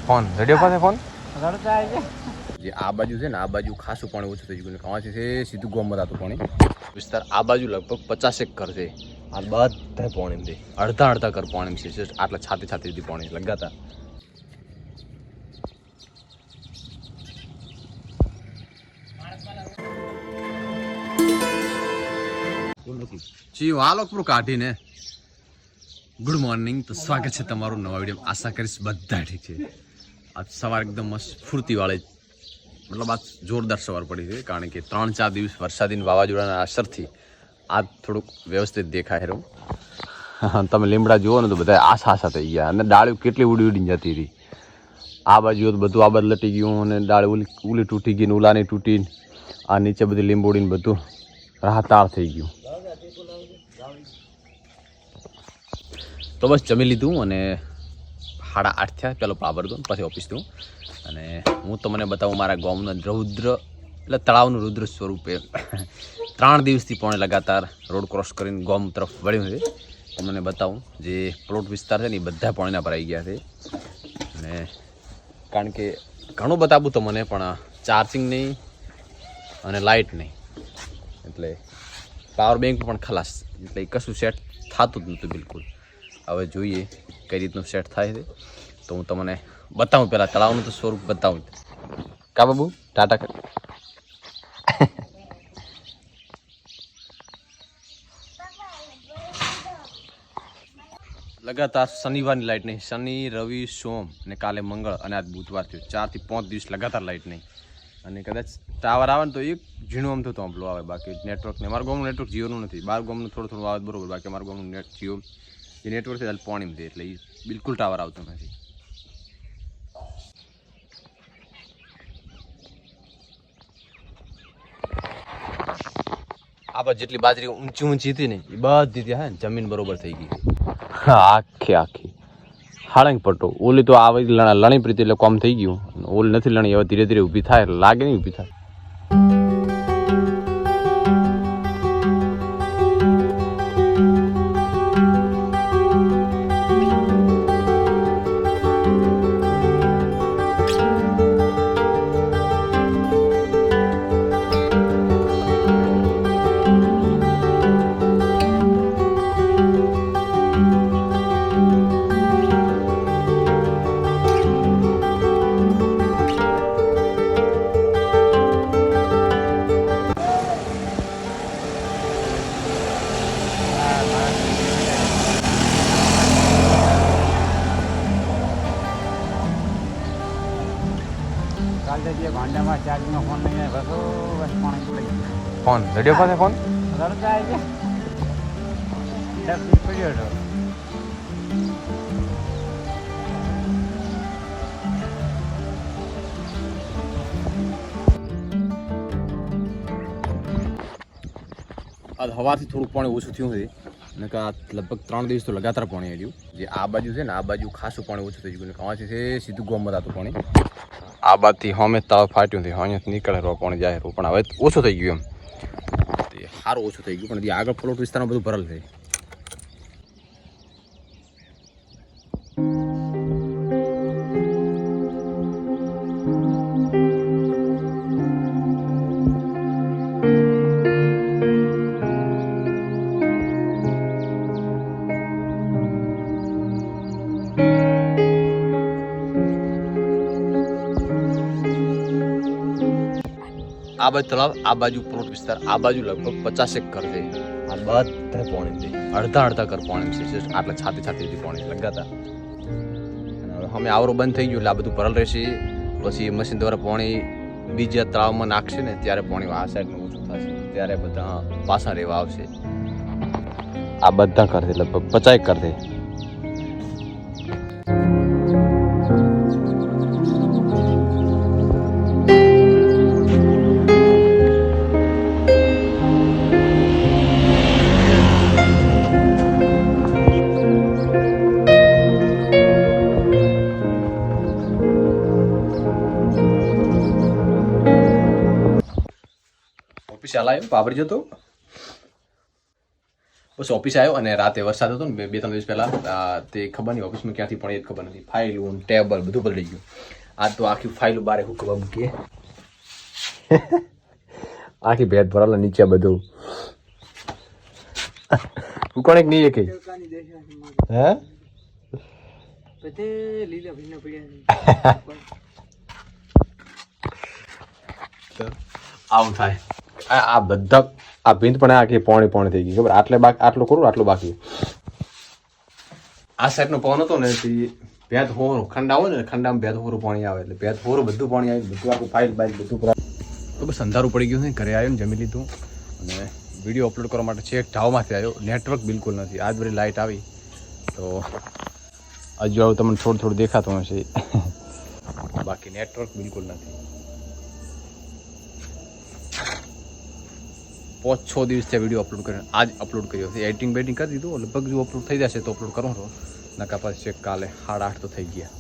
Phone radio પાસે phone રડતા આવી જે આ બાજુ છે ને આ બાજુ ખાસું પાણી ઓછું થઈ ગયું કવાથી છે સીધું ગોમમાં થતું પાણી વિસ્તાર આ બાજુ લગભગ 50 ઘર છે આ બધા પાણી છે અડધા ઘર પાણી છે આટલા છાતી સુધી પાણી લગાતા જી વાલો પૂરું કાઢીને ગુડ મોર્નિંગ તો સ્વાગત છે તમારું નવા વિડીયો આશા કરીશ બધા ઠીક છે આજ સવાર એકદમ મસ્ત ફૂર્તિવાળી મતલબ આજ જોરદાર સવાર પડી છે કારણ કે 3-4 દિવસ વરસાદી વાવાઝોડાના અસરથી આજ થોડુંક વ્યવસ્થિત દેખાય રહ્યું તમે લીમડા જુઓ ને તો બધા આશા થઈ ગયા અને ડાળીઓ કેટલી ઉડીને જતી હતી આ બાજુ તો બધું આ બાજુ લટી ગયું અને ડાળી ઉલી તૂટી ગઈ ને ઉલાની તૂટીને આ નીચે બધી લીંબોડીને બધું રાહતાળ થઈ ગયું તો બસ જમી લીધું અને 8:30 થયા પેલો પાવર દો પછી ઓફિસ દઉં અને હું તમને બતાવું મારા ગામનું રૌદ્ર એટલે તળાવનું રુદ્ર સ્વરૂપે 3 દિવસથી પણ લગાતાર રોડ ક્રોસ કરીને ગામ તરફ વળ્યું છે તમને બતાવું જે પ્લોટ વિસ્તાર છે ને એ બધા પાણીના ભરાઈ ગયા છે અને કારણ કે ઘણું બતાવું તો મને પણ ચાર્જિંગ નહીં અને લાઇટ નહીં એટલે પાવર બેંક પણ ખલાસ એટલે કશું સેટ થતું જ નહોતું બિલકુલ હવે જોઈએ કઈ રીતનું સેટ થાય છે તો હું તમને બતાવું પહેલાં તળાવનું તો સ્વરૂપ બતાવું કા બાબુ ટાટા લગાતાર શનિવારની લાઇટ નહીં શનિ રવિ સોમ અને કાલે મંગળ અને આજ બુધવાર થયો 4 થી 5 દિવસ લગાતાર લાઇટ નહીં અને કદાચ ટાવર આવે ને તો એક ઝીણું આમ થતું આંપલું આવે બાકી નેટવર્ક નહીં અમારા ગામનું નેટવર્ક જીઓનું નથી બાર ગામનું થોડું આવે બરોબર બાકી અમારા ગામનું જીઓ જે નેટવર્ક છે એટલે પાણી છે એટલે એ બિલકુલ ટાવર આવતો નથી આ જેટલી બાજરી ઊંચી હતી ને એ બધી ત્યાં ને જમીન બરોબર થઈ ગઈ આખી હાળંગ પટ્ટો ઓલી તો આ લણી પ્રીતિ એટલે કોમ થઈ ગયું ઓલી નથી લણી હવે ધીરે ધીરે ઊભી થાય લાગે નહીં ઊભી થાય ભાંડામાં ચાર્જિંગનો ફોન લઈને બસો બસ પાણી પડી ગયું ફોન રેડિયો પાસે ફોન રડતા આવી પડ્યો હતો આજ હવાથી થોડુંક પાણી ઓછું થયું છે અને લગભગ 3 દિવસ તો લગાતાર પાણી આવ્યું જે આ બાજુ છે ને આ બાજુ ખાસું પાણી ઓછું થઈ ગયું કવાથી છે સીધું ગોમમાં થતું પાણી આ બાજુથી હમે તાવ ફાટ્યું હતી અહીંયાથી નીકળે રો પાણી જાય પણ હવે ઓછું થઈ ગયું એમ સારું ઓછું થઈ ગયું પણ આગળ પ્લોટ વિસ્તારમાં બધું ભરેલ છે આ બાજુ તળાવ આ બાજુ પ્લોટ વિસ્તાર આ બાજુ લગભગ 50 ઘર છે આ બધા પાણી છે અડધા ઘર પાણી છે આટલા છાતી સુધી પાણી લગાતા હવે અમે આવરો બંધ થઈ ગયું એટલે આ બધું ભરેલ રહેશે પછી મશીન દ્વારા પાણી બીજા તળાવમાં નાખશે ને ત્યારે પાણી આ સાઈડનું ઓછું થશે ત્યારે બધા પાછા રહેવા આવશે આ બધા ઘર છે લગભગ 50 ઘર છે ઓફિસ આલાયો પાવર જતો પછી ઓફિસ આવ્યો અને રાતે વરસાદ હતો ને 2-3 દિવસ પહેલાં તે ખબર નહીં ઓફિસમાં ક્યાંથી પણ એ જ ખબર નથી. ફાઇલું ટેબલ બધું પલળી ગયું. આ તો આખી ફાઇલો બારે હું ખબર મૂકીએ આખી ભેદ ભરાલા નીચે બધું હું કોણ એક નહીં એક હે આવું થાય. આ બધા આ ભીંત પણ આખી પોણી થઈ ગઈ ખબર. આટલું કરું આટલું બાકી. આ સાઈડનો પવન હતો ને તે ભેદ હોરું ખંડા હોય ને ખંડામાં ભેદ હોરું પાણી આવે એટલે ભેદ હોરું બધું પાણી આવે બધું આખું ફાઇલ બાઇલ બધું તો બસ અંધારું પડી ગયું છે. ઘરે આવ્યો ને જમી લીધું અને વિડીયો અપલોડ કરવા માટે છેક ઢાવમાંથી આવ્યો. નેટવર્ક બિલકુલ નથી. આજ બધી લાઇટ આવી તો હજુ આવું તમને થોડું દેખાતું હશે બાકી નેટવર્ક બિલકુલ નથી. 5-6 દિવસ ત્યાં વિડીયો અપલોડ કર્યો. આજ અપલોડ કર્યો છે. એડિટિંગ બેટિંગ કરી દીધું લગભગ જો અપલોડ થઈ જશે તો અપલોડ કરો છો નકા પાછી ચેક કાલે 8:30 તો થઈ ગયા.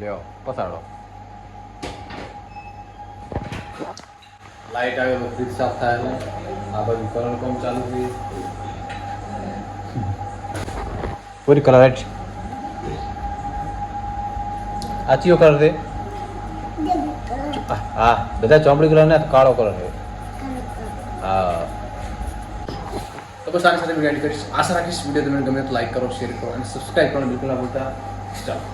લ્યો પસાડો. લાઈટ આવે તો ફ્રીજ સાફ થાય. આ બાજુ કલર કામ ચાલુ થઈ પૂરી કલર રાઈટ. આ ચિયો કલર છે? હા બધા ચોપડી કલર ને કાળો કલર છે. હા તો બસ આની સાથે વિડીયો એન્ડ કરીશ. આશા રાખીશ વિડીયો તમને ગમે તો લાઈક કરો, શેર કરો અને સબસ્ક્રાઈબ કરવાનું બિલકુલ ના ભૂલતા. ચાલો.